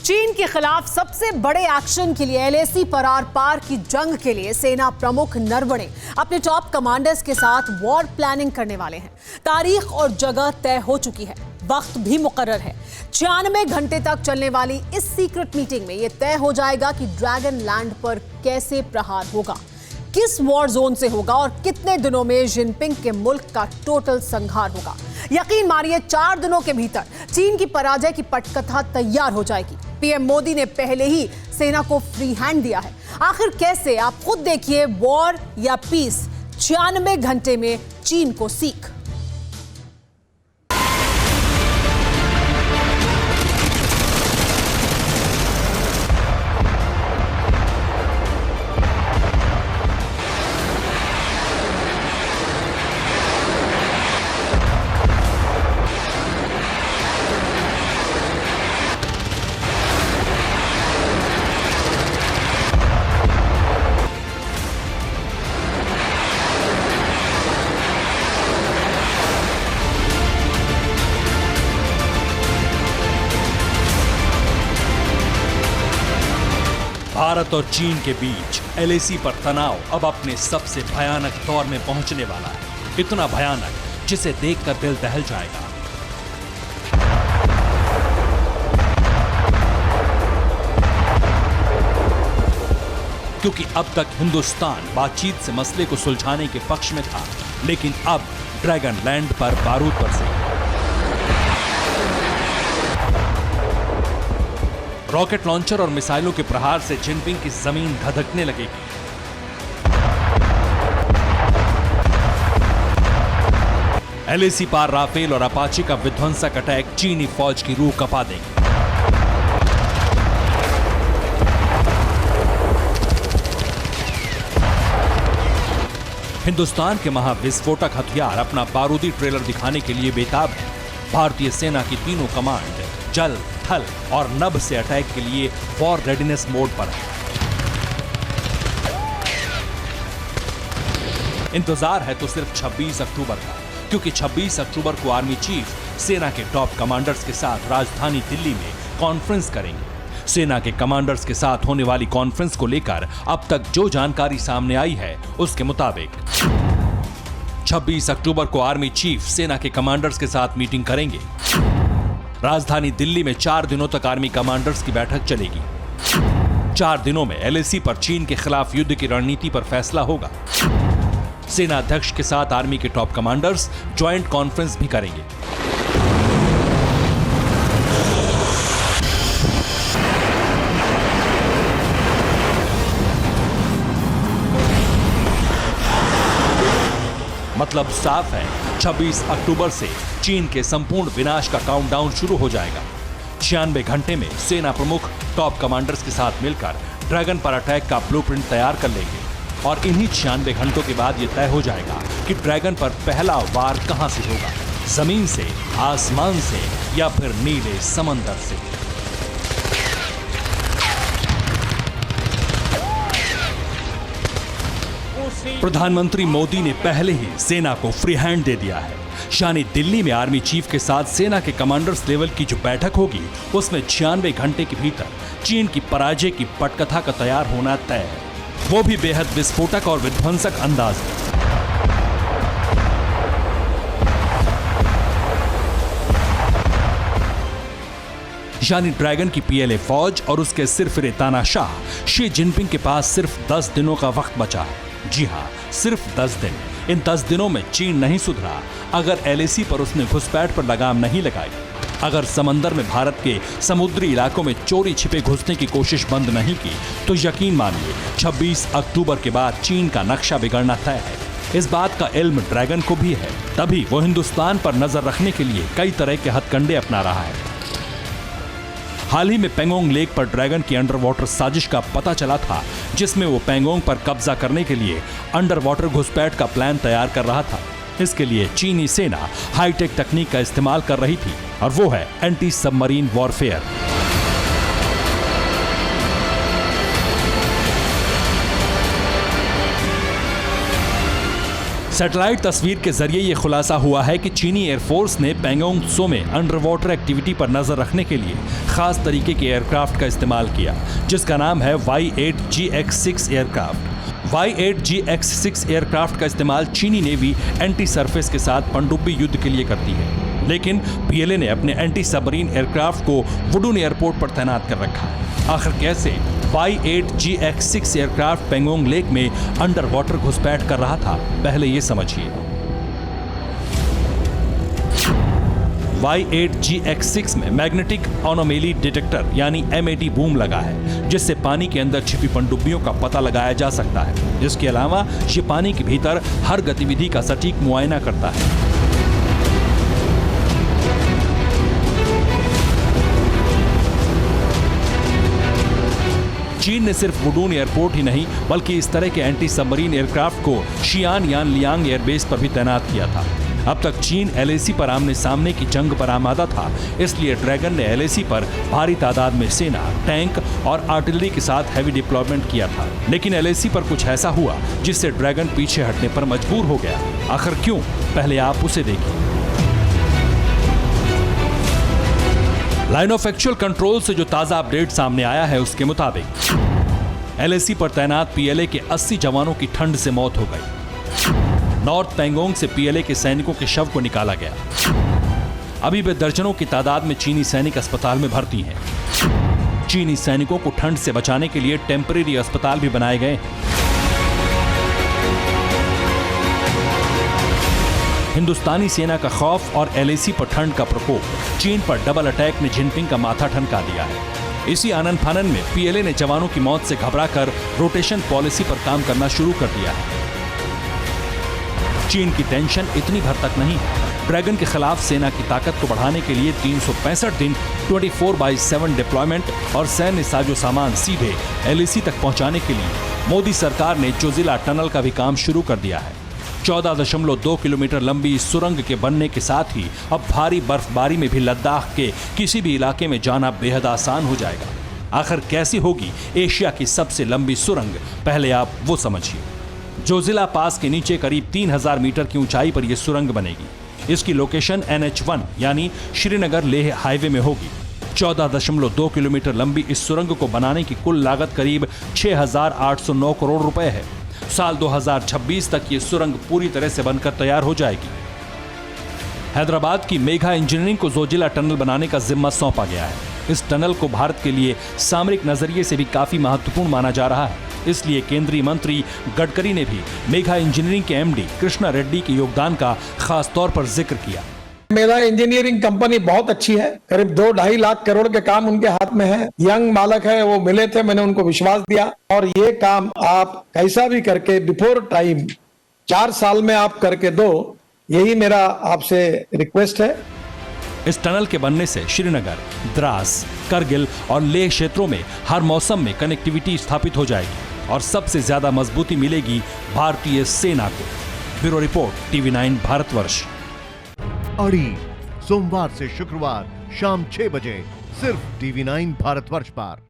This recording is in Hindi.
चीन के खिलाफ सबसे बड़े एक्शन के लिए एलएसी पर आर पार की जंग के लिए सेना प्रमुख नरवणे अपने टॉप कमांडर्स के साथ वॉर प्लानिंग करने वाले हैं। तारीख और जगह तय हो चुकी है, वक्त भी मुकर्रर है। 96 घंटे तक चलने वाली इस सीक्रेट मीटिंग में यह तय हो जाएगा कि ड्रैगन लैंड पर कैसे प्रहार होगा, किस वॉर जोन से होगा और कितने दिनों में जिनपिंग के मुल्क का टोटल संहार होगा। यकीन मानिए 4 दिनों के भीतर चीन की पराजय की पटकथा तैयार हो जाएगी। पीएम मोदी ने पहले ही सेना को फ्री हैंड दिया है। आखिर कैसे, आप खुद देखिए। वॉर या पीस, 96 घंटे में चीन को सीख। भारत और चीन के बीच एलएसी पर तनाव अब अपने सबसे भयानक दौर में पहुंचने वाला है। इतना भयानक जिसे देखकर दिल दहल जाएगा। क्योंकि अब तक हिंदुस्तान बातचीत से मसले को सुलझाने के पक्ष में था, लेकिन अब ड्रैगन लैंड पर बारूद बरसे। रॉकेट लॉन्चर और मिसाइलों के प्रहार से जिनपिंग की जमीन धधकने लगेगी। एलएसी पार राफेल और अपाचे का विध्वंसक अटैक चीनी फौज की रूह कपा देंगे। हिंदुस्तान के महाविस्फोटक हथियार अपना बारूदी ट्रेलर दिखाने के लिए बेताब है। भारतीय सेना की तीनों कमांड जल, थल और नभ से अटैक के लिए वॉर रेडीनेस मोड पर है। इंतजार है तो सिर्फ 26 अक्टूबर का, क्योंकि 26 अक्टूबर को आर्मी चीफ सेना के टॉप कमांडर्स के साथ राजधानी दिल्ली में कॉन्फ्रेंस करेंगे। सेना के कमांडर्स के साथ होने वाली कॉन्फ्रेंस को लेकर अब तक जो जानकारी सामने आई है उसके मुताबिक 26 अक्टूबर को आर्मी चीफ सेना के कमांडर्स के साथ मीटिंग करेंगे। राजधानी दिल्ली में 4 दिनों तक आर्मी कमांडर्स की बैठक चलेगी। 4 दिनों में एलएसी पर चीन के खिलाफ युद्ध की रणनीति पर फैसला होगा। सेना अध्यक्ष के साथ आर्मी के टॉप कमांडर्स ज्वाइंट कॉन्फ्रेंस भी करेंगे। मतलब साफ है, 26 अक्टूबर से चीन के संपूर्ण विनाश का काउंटडाउन शुरू हो जाएगा। 96 घंटे में सेना प्रमुख टॉप कमांडर्स के साथ मिलकर ड्रैगन पर अटैक का ब्लूप्रिंट तैयार कर लेंगे और इन्हीं 96 घंटों के बाद यह तय हो जाएगा कि ड्रैगन पर पहला वार कहां से होगा, जमीन से, आसमान से या फिर नीले समंदर से। प्रधानमंत्री मोदी ने पहले ही सेना को फ्री हैंड दे दिया है। यानी दिल्ली में आर्मी चीफ के साथ सेना के कमांडर्स लेवल की जो बैठक होगी उसमें 96 घंटे के भीतर चीन की पराजय की पटकथा का तैयार होना तय है, वो भी बेहद विस्फोटक और विध्वंसक अंदाज में। यानी ड्रैगन की पीएलए फौज और उसके सिरफिरे तानाशाह शी जिनपिंग के पास सिर्फ 10 दिनों का वक्त बचा है। जी हां, सिर्फ 10 दिन। इन 10 दिनों में चीन नहीं सुधरा अगर एलएसी पर उसने घुसपैठ पर लगाम नहीं लगाई, अगर समंदर में भारत के समुद्री इलाकों में चोरी छिपे घुसने की कोशिश बंद नहीं की, तो यकीन मानिए 26 अक्टूबर के बाद चीन का नक्शा बिगड़ना तय है। इस बात का इल्म ड्रैगन को भी है, तभी वो हिंदुस्तान पर नजर रखने के लिए कई तरह के हथकंडे अपना रहा है। हाल ही में पेंगोंग लेक पर ड्रैगन की अंडर वाटर साजिश का पता चला था, जिसमें वो पेंगोंग पर कब्जा करने के लिए अंडर वाटर घुसपैठ का प्लान तैयार कर रहा था। इसके लिए चीनी सेना हाईटेक तकनीक का इस्तेमाल कर रही थी और वो है एंटी सबमरीन वॉरफेयर। सैटेलाइट तस्वीर के जरिए ये खुलासा हुआ है कि चीनी एयरफोर्स ने पैंगोंग त्सो में अंडर वाटर एक्टिविटी पर नजर रखने के लिए खास तरीके के एयरक्राफ्ट का इस्तेमाल किया, जिसका नाम है Y8GX6 एयरक्राफ्ट। Y8GX6 एयरक्राफ्ट का इस्तेमाल चीनी नेवी एंटी सरफेस के साथ पनडुब्बी युद्ध के लिए करती है, लेकिन पीएलए ने अपने एंटी सबमरीन एयरक्राफ्ट को वुडून एयरपोर्ट पर तैनात कर रखा है। आखिर कैसे Y8GX6 एयरक्राफ्ट पेंगोंग लेक में अंडर वाटर घुसपैठ कर रहा था, पहले ये समझिए। Y8GX6 में मैग्नेटिक एनोमली डिटेक्टर यानी MAD बूम लगा है, जिससे पानी के अंदर छिपी पनडुब्बियों का पता लगाया जा सकता है। इसके अलावा ये पानी के भीतर हर गतिविधि का सटीक मुआयना करता है। चीन ने सिर्फ वुडून एयरपोर्ट ही नहीं बल्कि इस तरह के एंटी सबमरीन एयरक्राफ्ट को शियान यान लियांग एयरबेस पर भी तैनात किया था। अब तक चीन LAC पर आमने सामने की जंग पर आमादा था, इसलिए ड्रैगन ने LAC पर भारी तादाद में सेना, टैंक और आर्टिलरी के साथ हैवी डिप्लॉयमेंट किया था। लेकिन LAC पर कुछ ऐसा हुआ जिससे ड्रैगन पीछे हटने पर मजबूर हो गया। आखिर क्यों, पहले आप उसे देखिए। लाइन ऑफ एक्चुअल कंट्रोल से जो ताजा अपडेट सामने आया है उसके मुताबिक LAC पर तैनात PLA के 80 जवानों की ठंड से मौत हो गई। नॉर्थ पैंगोंग से PLA के सैनिकों के शव को निकाला गया। अभी भी दर्जनों की तादाद में चीनी सैनिक अस्पताल में भर्ती हैं। चीनी सैनिकों को ठंड से बचाने के लिए टेम्परेरी अस्पताल भी बनाए गए। हिंदुस्तानी सेना का खौफ और LAC पर ठंड का प्रकोप, चीन पर डबल अटैक ने जिनपिंग का माथा ठनका दिया है। इसी आनन फानन में PLA ने जवानों की मौत से घबराकर रोटेशन पॉलिसी पर काम करना शुरू कर दिया है। चीन की टेंशन इतनी भर तक नहीं है। ड्रैगन के खिलाफ सेना की ताकत को बढ़ाने के लिए 365 दिन 24/7 डिप्लॉयमेंट और सैन्य साजो सामान सीधे LAC तक पहुंचाने के लिए मोदी सरकार ने जोजिला टनल का भी काम शुरू कर दिया है। 14.2 किलोमीटर लंबी इस सुरंग के बनने के साथ ही अब भारी बर्फबारी में भी लद्दाख के किसी भी इलाके में जाना बेहद आसान हो जाएगा। आखिर कैसी होगी एशिया की सबसे लंबी सुरंग, पहले आप वो समझिए। जोजिला पास के नीचे करीब 3000 मीटर की ऊंचाई पर यह सुरंग बनेगी। इसकी लोकेशन NH1 यानी श्रीनगर लेह हाईवे में होगी। 14.2 किलोमीटर लंबी इस सुरंग को बनाने की कुल लागत करीब 6,809 करोड़ रुपए है। साल 2026 तक ये सुरंग पूरी तरह से बनकर तैयार हो जाएगी। हैदराबाद की मेघा इंजीनियरिंग को जोजिला टनल बनाने का जिम्मा सौंपा गया है। इस टनल को भारत के लिए सामरिक नजरिए से भी काफी महत्वपूर्ण माना जा रहा है। इसलिए केंद्रीय मंत्री गडकरी ने भी मेघा इंजीनियरिंग के MD कृष्णा रेड्डी के योगदान का खास तौर पर जिक्र किया। मेरा इंजीनियरिंग कंपनी बहुत अच्छी है, करीब 2-2.5 लाख करोड़ के काम उनके हाथ में है। यंग मालक है, वो मिले थे, मैंने उनको विश्वास दिया और ये काम आप कैसा भी करके बिफोर टाइम 4 साल में आप करके दो, यही मेरा आपसे रिक्वेस्ट है। इस टनल के बनने से श्रीनगर, द्रास, करगिल और लेह क्षेत्रों में हर मौसम में कनेक्टिविटी स्थापित हो जाएगी और सबसे ज्यादा मजबूती मिलेगी भारतीय सेना को। Bureau report, TV9 Bharatvarsh. अड़ी सोमवार से शुक्रवार शाम 6 बजे सिर्फ TV9 भारतवर्ष पर।